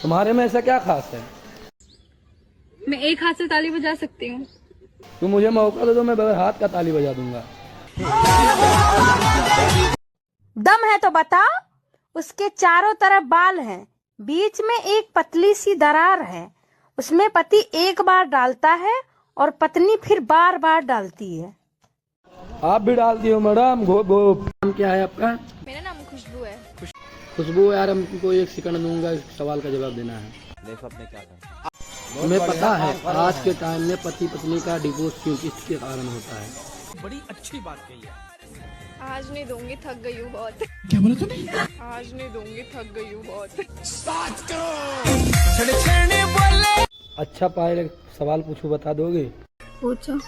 तुम्हारे में ऐसा क्या खास है? मैं एक हाथ से ताली बजा सकती हूँ। तुम मुझे मौका दो तो मैं बगैर हाथ का ताली बजा दूंगा। दम है तो बता। उसके चारों तरफ बाल हैं, बीच में एक पतली सी दरार है। उसमें पति एक बार डालता है और पत्नी फिर बार बार डालती है। आप भी डालती हो मैडम? घोप घोप। नाम क्या है आपका? मेरा नाम खुशबू है। खुशबू यार, हमको 1 सेकंड दूंगा, इस सवाल का जवाब देना है। देखो आपने क्या कहा। तुम्हें पता है आज के टाइम में पति पत्नी का डिवोर्स क्यों किसके कारण होता है? बड़ी अच्छी बात कही है। आज नहीं दूंगी, थक गई हूँ बहुत। क्या बोला तूने? आज नहीं दूंगी, थक गई हूँ बहुत। अच्छा पायल, एक सवाल पूछूं, बता दोगे? पूछो।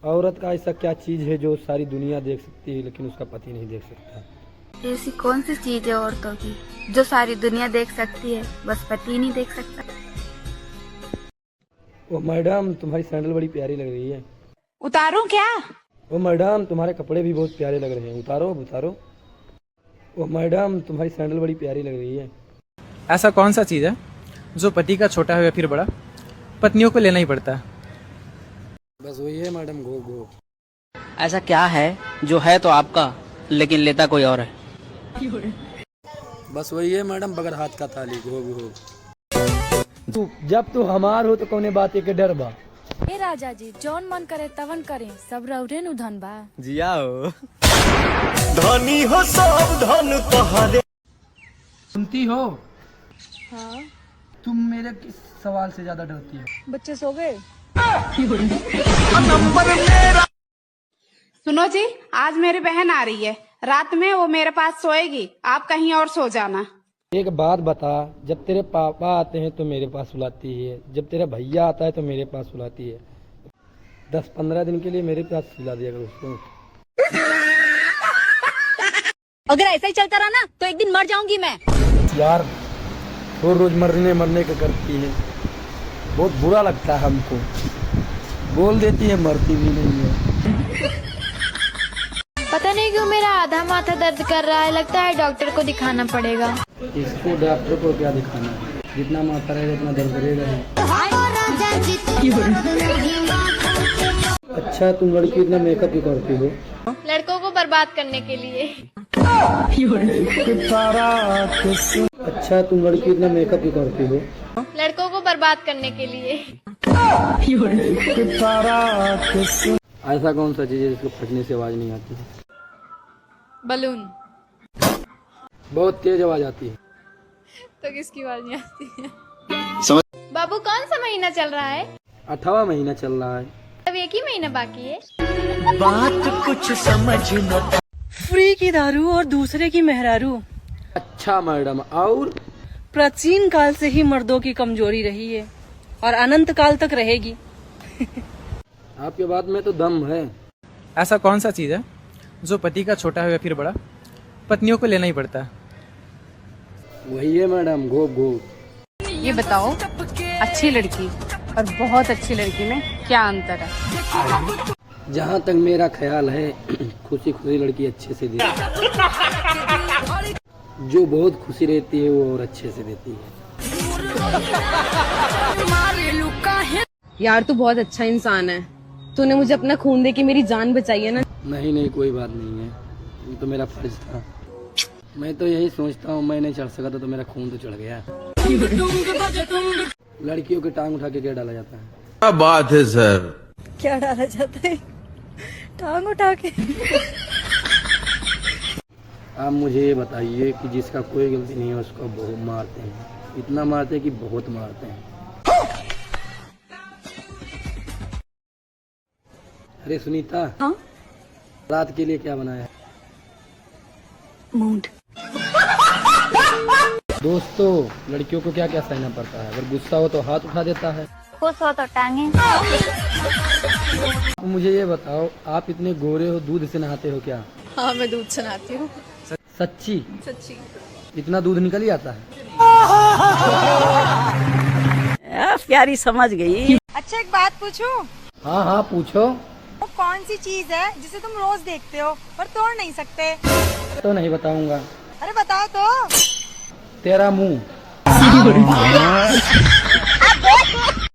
औरत का ऐसा क्या चीज है जो सारी दुनिया देख सकती है लेकिन उसका पति नहीं देख सकता? ऐसी कौन सी चीज है औरतों की जो सारी दुनिया देख सकती है, बस पति नहीं देख सकता? ओ मैडम, तुम्हारी सैंडल बड़ी प्यारी लग रही है। उतारूं क्या? ओ मैडम, तुम्हारे कपड़े भी बहुत प्यारे लग रहे हैं, उतारो उतारो। ओ मैडम, तुम्हारी सैंडल बड़ी प्यारी लग रही है। ऐसा कौन सा चीज़ है जो पति का छोटा हो या फिर बड़ा पत्नियों को लेना ही पड़ता है? बस वही है मैडम, घो घो। ऐसा क्या है जो है तो आपका लेकिन लेता कोई और है? बस वही है मैडम, बगैर हाथ का ताली, घो घो। तू जब तू हमार हो तो कौने बात के डर बा? ए राजा जी, जौन मन करे तवन करे, सब रौरे नु धन बा। जिया हो धनी हो सब धन तोहरे। सुनती हो? हाँ। तुम मेरे किस सवाल से ज्यादा डरती हो? बच्चे सो गए? सुनो जी, आज मेरी बहन आ रही है, रात में वो मेरे पास सोएगी, आप कहीं और सो जाना। एक बात बता, जब तेरे पापा आते हैं तो मेरे पास सुलाती है, जब तेरा भैया आता है तो मेरे पास सुलाती है। 10-15 दिन के लिए मेरे पास सुला दिया करो उसको। अगर ऐसा ही चलता रहा ना तो एक दिन मर जाऊंगी मैं। यार रोज मरने का करती है, बहुत बुरा लगता है हमको। बोल देती है, मरती भी नहीं है। पता नहीं क्यों मेरा आधा माथा दर्द कर रहा है, लगता है डॉक्टर को दिखाना पड़ेगा। इसको डॉक्टर को क्या दिखाना है, जितना माथा रहेगा उतना दर्द करेगा। अच्छा, तुम लड़की इतना मेकअप क्यों करती हो? लड़कों को बर्बाद करने के लिए। अच्छा, तुम लड़की इतना मेकअप क्यों करती हो? लड़कों को बर्बाद करने के लिए। ऐसा कौन सा चीज है जिसको फटने से आवाज नहीं आती है? बलून। बहुत तेज आवाज आती है। तो किसकी आवाज नहीं आती है? बाबू, कौन सा महीना चल रहा है? 8वां महीना चल रहा है। अब 1 ही महीना बाकी है। बात कुछ समझ न। फ्री की दारू और दूसरे की मेहरारू अच्छा मैडम, और? प्राचीन काल से ही मर्दों की कमजोरी रही है और अनंत काल तक रहेगी। आपके बात में तो दम है। ऐसा कौन सा चीज़ है जो पति का छोटा हो या फिर बड़ा पत्नियों को लेना ही पड़ता है? वही है मैडम, घोप घोप। ये बताओ, अच्छी लड़की और बहुत अच्छी लड़की में क्या अंतर है? जहाँ तक मेरा ख्याल है, खुशी खुशी लड़की अच्छे से देती है, जो बहुत खुशी रहती है वो और अच्छे से देती है। यार तू बहुत अच्छा इंसान है, तूने मुझे अपना खून दे के मेरी जान बचाई है ना। नहीं, कोई बात नहीं है, ये तो मेरा फर्ज था। मैं तो यही सोचता हूँ, मैं नहीं चढ़ सका तो मेरा खून तो चढ़ गया। लड़कियों की टांग उठा के क्या डाला जाता है? क्या बात है सर। क्या डाला जाता है? टांग उठा के। आप मुझे ये बताइए कि जिसका कोई गलती नहीं है उसको बहुत मारते हैं, इतना मारते हैं कि बहुत मारते हैं। अरे सुनीता, हाँ? रात के लिए क्या बनाया? मूड। दोस्तों, लड़कियों को क्या क्या सहना पड़ता है? अगर गुस्सा हो तो हाथ उठा देता है, खुश हो तो टांगे। तो मुझे ये बताओ, आप इतने गोरे हो, दूध से नहाते हो क्या? हाँ, मैं दूध से नहाती हूँ। सच्ची? सच्ची। इतना दूध निकल ही आता है? प्यारी समझ गई। अच्छा, एक बात पूछूं? हाँ पूछो। वो कौन सी चीज है जिसे तुम रोज देखते हो पर तोड़ नहीं सकते? तो नहीं बताऊंगा। अरे बताओ तो। तेरा मुंह।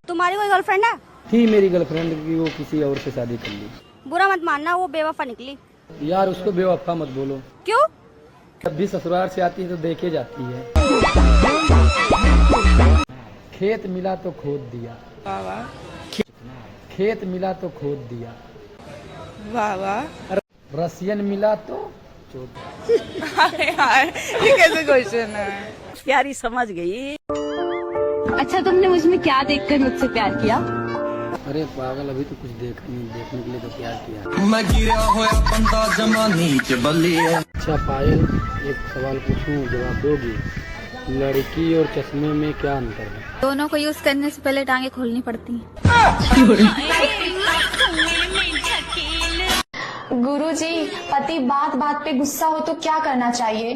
तुम्हारी कोई गर्लफ्रेंड है? थी मेरी गर्लफ्रेंड की, वो किसी और से शादी कर ली। बुरा मत मानना, वो बेवफा निकली। यार उसको बेवफा मत बोलो। क्यों? जब भी ससुराल से आती है तो देखे जाती है। खेत मिला तो खोद दिया, खेत मिला तो खोद दिया, वाह वाह। रसियन मिला तो चोट। ये कैसे क्वेश्चन है? प्यारी समझ गई। अच्छा तुमने मुझमें क्या देखकर मुझसे प्यार किया? अरे पागल, अभी तो कुछ देखा नहीं, देखने के लिए तो प्यार किया। अच्छा पायल, एक सवाल पूछूं, जवाब दोगी? लड़की और चश्मे में क्या अंतर है? दोनों को यूज करने से पहले टांगे खोलनी पड़ती हैं। गुरुजी, पति बात बात पे गुस्सा हो तो क्या करना चाहिए?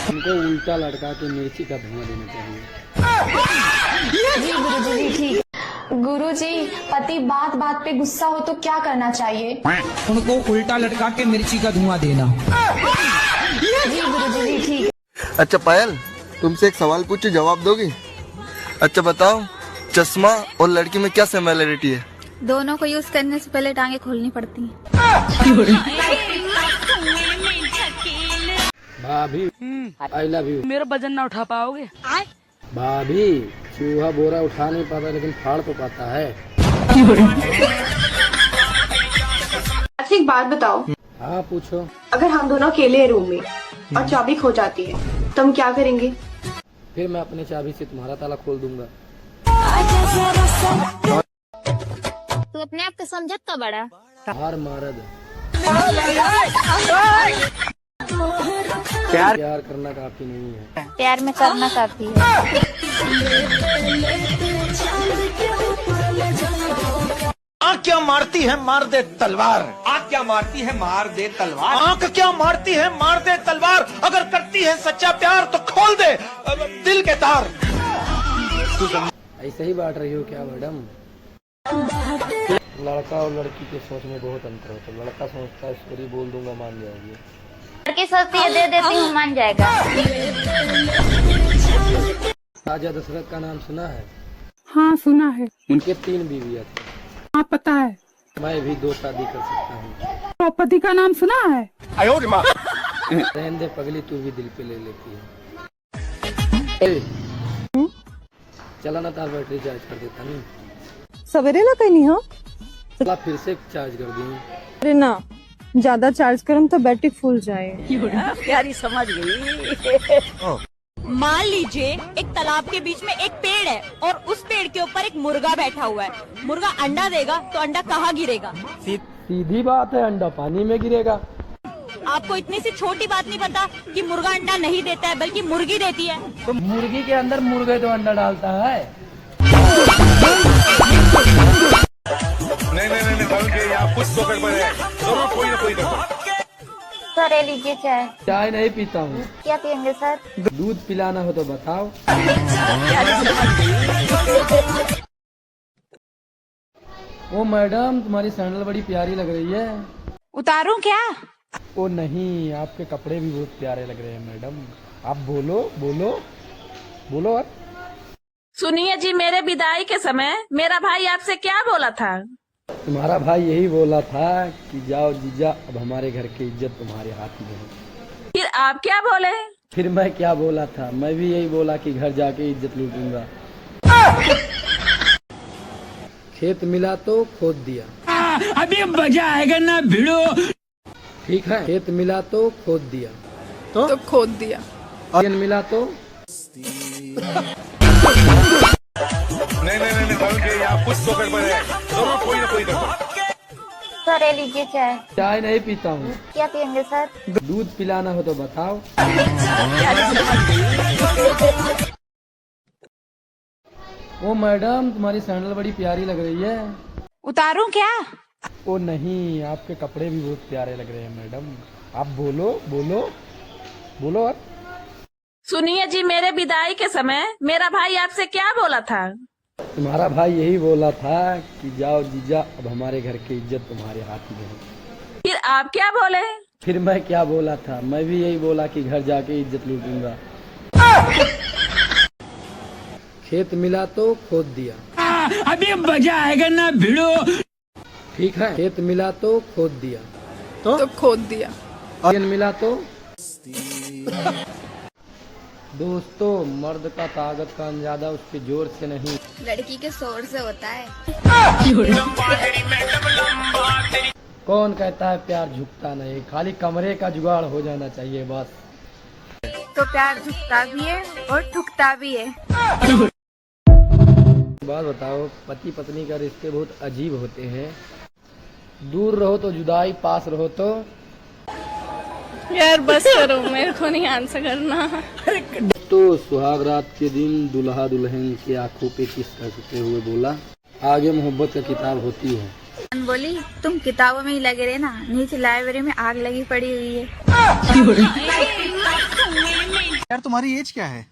उनको उल्टा लटका के मिर्ची का धुआं देना चाहिए। जी गुरुजी, जी ठीक। गुरुजी, पति बात बात पे गुस्सा हो तो क्या करना चाहिए? उनको उल्टा लटका के मिर्ची का धुआं देना। जी गुरुजी, जी ठीक। अच्छा पायल, तुमसे एक सवाल पूछूं, जवाब दोगी? अच्छा बताओ, चश्मा और लड़की में क्या सिमिलरिटी है? दोनों को यूज करने से पहले टांगे खोलनी पड़ती हैं। भाभी आई लव यू। मेरा वजन ना उठा पाओगे? भाभी, चूहा बोरा उठा नहीं पाता लेकिन फाड़ तो पाता है। अच्छा एक बात बताओ, हाँ पूछो। अगर हम दोनों अकेले हैं रूम में और चाबी खो जाती है तो हम क्या करेंगे? फिर मैं अपने चाबी से तुम्हारा ताला खोल दूंगा। तू अपने आप को समझत का बड़ा। हार मारद। प्यार करना काफी नहीं है, प्यार में करना काफी है। आँख क्या मारती है, मार दे तलवार। आँख क्या मारती है, मार दे तलवार। आँख क्या मारती है, मार दे तलवार। अगर करती है सच्चा प्यार तो खोल दे दिल के तार। ऐसे ही बांट रही हो क्या मैडम? लड़का और लड़की के सोच में बहुत अंतर होता है। लड़का सोचता है सॉरी बोल दूंगा मान जाएगी, लड़की सोचती है दे देती हूँ मान जाएगा। राजा दशरथ का नाम सुना है? हाँ सुना है। उनके 3 बीवियाँ थी। हाँ पता है। मैं भी 2 शादी कर सकता हूँ। द्रौपदी का नाम सुना है? रहने दे पगली, तू भी दिल पे ले लेती है। चला ना, तार बैटरी चार्ज कर देता नहीं। सवेरे ना कहीं हो? चला फिर से चार्ज कर दी। अरे ना, ज्यादा चार्ज करम तो बैटरी फूल जाए। प्यारी समझ गई। मान लीजिए एक तालाब के बीच में एक पेड़ है और उस पेड़ के ऊपर एक मुर्गा बैठा हुआ है। मुर्गा अंडा देगा तो अंडा कहाँ गिरेगा? सीधी बात है, अंडा पानी में गिरेगा। आपको इतनी सी छोटी बात नहीं पता कि मुर्गा अंडा नहीं देता है बल्कि मुर्गी देती है। तो मुर्गी के अंदर मुर्गे तो अंडा डालता है। नहीं, यहाँ कुछ तो गड़बड़ है। जरूर कोई ना कोई गड़बड़। सर ये लीजिए चाय। चाय नहीं पीता हूँ। क्या पियेंगे सर? दूध पिलाना हो तो बताओ। ओ मैडम, तुम्हारी सैंडल बड़ी प्यारी लग रही है। उतारूं क्या? ओ नहीं, आपके कपड़े भी बहुत प्यारे लग रहे हैं मैडम। आप बोलो बोलो बोलो। आप सुनिए जी, मेरे विदाई के समय मेरा भाई आपसे क्या बोला था? तुम्हारा भाई यही बोला था कि जाओ जीजा, अब हमारे घर की इज्जत तुम्हारे हाथ में है। फिर आप क्या बोले? फिर मैं क्या बोला था? मैं भी यही बोला कि घर जाके इज्जत लूटूंगा। खेत मिला तो खोद दिया। अभी मजा आएगा ना भिड़ो। ठीक है, खेत मिला तो खोद दिया। तो खोद दिया। और मिला तो नहीं, यहाँ कुछ तो गड़बड़ है। जरूर कोई ना कोई गड़बड़। सर ये लीजिए चाय। चाय नहीं पीता हूँ। क्या पियेंगे सर? दूध पिलाना हो तो बताओ। ओ मैडम, तुम्हारी सैंडल बड़ी प्यारी लग रही है। उतारूं क्या? ओ नहीं, आपके कपड़े भी बहुत प्यारे लग रहे हैं मैडम। आप बोलो बोलो बोलो। आप सुनिए जी, मेरे विदाई के समय मेरा भाई आपसे क्या बोला था? तुम्हारा भाई यही बोला था कि जाओ जीजा, अब हमारे घर की इज्जत तुम्हारे हाथ में है। फिर आप क्या बोले? फिर मैं क्या बोला था? मैं भी यही बोला कि घर जाके इज्जत लूटूंगा। खेत मिला तो खोद दिया। अभी मजा आएगा ना भिड़ो। ठीक है, खेत मिला तो खोद दिया। तो खोद दिया। और मिला तो दोस्तों, मर्द का ताकत का अंदाजा उसके जोर से नहीं, लड़की के शोर से होता है। कौन कहता है प्यार झुकता नहीं, खाली कमरे का जुगाड़ हो जाना चाहिए बस। तो प्यार झुकता भी है और ठुकता भी है। बात बताओ, पति पत्नी का रिश्ते बहुत अजीब होते हैं। दूर रहो तो जुदाई, पास रहो तो यार बस करो, मेरे को नहीं आंसर करना। तो सुहाग रात के दिन दुल्हा दुल्हन की आंखों पे किस करते हुए बोला, आगे मोहब्बत का किताब होती है। बोली, तुम किताबों में ही लगे रहे ना, नीचे लाइब्रेरी में आग लगी पड़ी हुई है। यार तुम्हारी एज क्या है?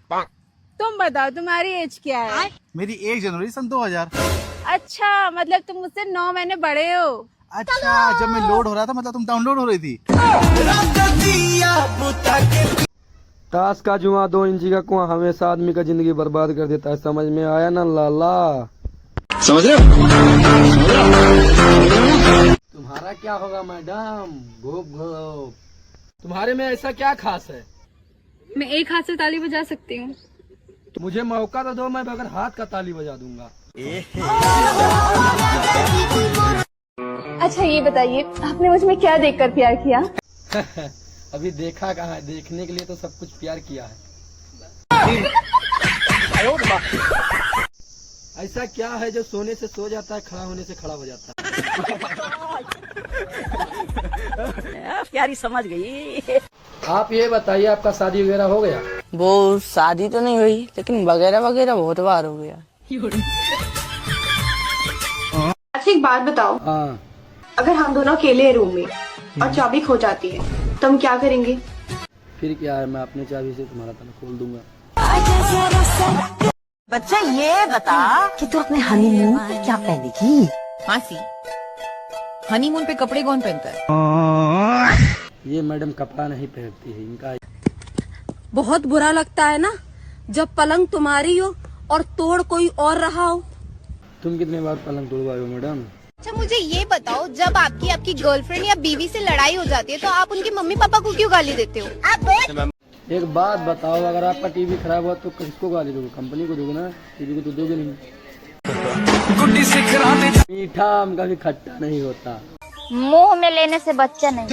तुम बताओ तुम्हारी एज क्या है? मेरी 1 जनवरी सन 2000। अच्छा, मतलब तुम मुझसे 9 महीने बड़े हो। अच्छा, जब मैं लोड हो रहा था मतलब तुम डाउनलोड हो रही थी। ताश का जुआ 2 इंची का कुआं हमेशा आदमी का जिंदगी बर्बाद कर देता है। समझ में आया ना लाला? समझ रहे हो? तुम्हारा क्या होगा मैडम? घोप घोप। तुम्हारे में ऐसा क्या खास है? मैं एक हाथ से ताली बजा सकती हूँ। मुझे मौका तो दो, मैं बगैर हाथ का ताली बजा दूंगा। अच्छा ये बताइए, आपने मुझ में क्या देखकर प्यार किया? अभी देखा कहाँ है, देखने के लिए तो सब कुछ प्यार किया है। ऐसा क्या है जो सोने से सो जाता है, खड़ा होने से खड़ा हो जाता है? प्यारी समझ गई। आप ये बताइए, आपका शादी वगैरह हो गया? वो शादी तो नहीं हुई, लेकिन वगैरह वगैरह बहुत बार हो गया। अच्छा एक बात बताओ, हाँ। अगर हम दोनों अकेले हैं रूम में और चाबी खो जाती है तो हम क्या करेंगे? फिर क्या है, मैं अपने चाबी से तुम्हारा ताला खोल दूंगा। बच्चा ये बता कि तू अपने हनीमून पे क्या पहनेगी? मासी, हनीमून पे कपड़े कौन पहनता है? ये मैडम कपड़ा नहीं पहनती है, इनका। बहुत बुरा लगता है ना जब पलंग तुम्हारी हो और तोड़ कोई और रहा हो। तुम कितने बार पलंग तोड़वाए हो मैडम? अच्छा मुझे ये बताओ, जब आपकी गर्लफ्रेंड या बीवी से लड़ाई हो जाती है तो आप उनके मम्मी पापा को क्यों गाली देते हो? एक बात बताओ, अगर आपका टीवी खराब हुआ तो किसको गाली दोगे? कंपनी को दोगे ना, टीवी को तो दोगे नहीं। मीठा आम कभी खट्टा नहीं होता। मुंह में लेने से बच्चा नहीं।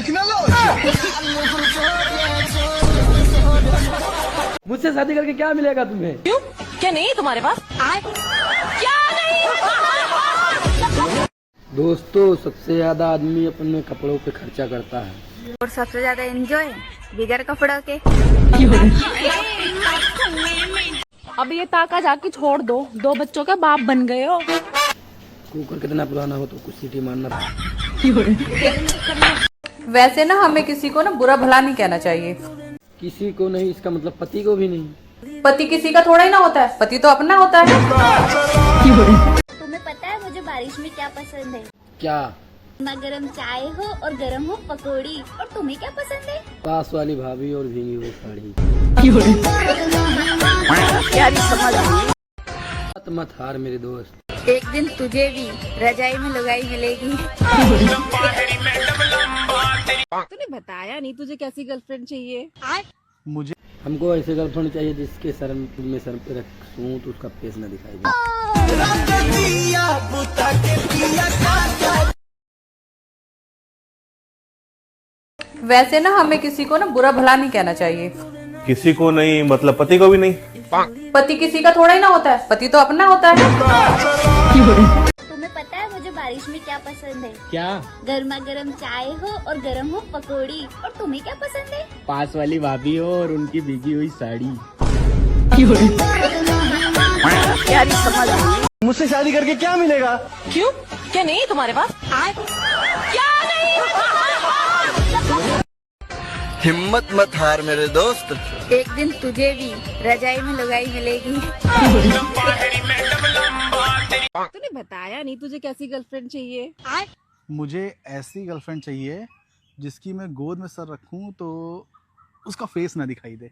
मुझसे शादी करके क्या मिलेगा तुम्हें? क्यों? क्या नहीं तुम्हारे पास? क्या नहीं? दोस्तों, सबसे ज्यादा आदमी अपने कपड़ों पे खर्चा करता है और सबसे ज्यादा एंजॉय बिगर कपड़ों के। अब ये ताका जाके छोड़ दो, 2 बच्चों का बाप बन गए हो। कुकर कितना पुराना हो तो कुछ सीटी मारना था। वैसे ना हमें किसी को ना बुरा भला नहीं कहना चाहिए। किसी को नहीं, इसका मतलब पति को भी नहीं। पति किसी का थोड़ा ही ना होता है, पति तो अपना होता है। तुम्हें पता है मुझे बारिश में क्या पसंद है? क्या? गरम चाय हो और गरम हो पकौड़ी। और तुम्हें क्या पसंद है? पास वाली भाभी और भीगी हुई साड़ी। प्यारी समझ गई। मत हार मेरे दोस्त, एक दिन तुझे भी रजाई में लुगाई मिलेगी। तूने बताया नहीं तुझे कैसी गर्लफ्रेंड चाहिए? मुझे हमको ऐसे गर्लफ्रेंड चाहिए जिसके सर में सर पे रखूं तो उसका फेस न दिखाई दे। वैसे ना हमें किसी को ना बुरा भला नहीं कहना चाहिए। किसी को नहीं मतलब पति को भी नहीं। पति किसी का थोड़ा ही ना होता है, पति तो अपना होता है। तुम्हें पता है मुझे बारिश में क्या पसंद है? क्या? गर्मा गर्म चाय हो और गरम हो पकौड़ी। और तुम्हें क्या पसंद है? पास वाली भाभी हो और उनकी भीगी हुई साड़ी। प्यारी समझ गई। मुझसे शादी करके क्या मिलेगा? क्यों? क्या नहीं तुम्हारे पास? क्या नहीं? हिम्मत मत हार मेरे दोस्त, एक दिन तुझे भी रजाई में लुगाई मिलेगी। तूने बताया नहीं तुझे कैसी गर्लफ्रेंड चाहिए? मुझे ऐसी गर्लफ्रेंड चाहिए जिसकी मैं गोद में सर रखूं तो उसका फेस ना दिखाई दे।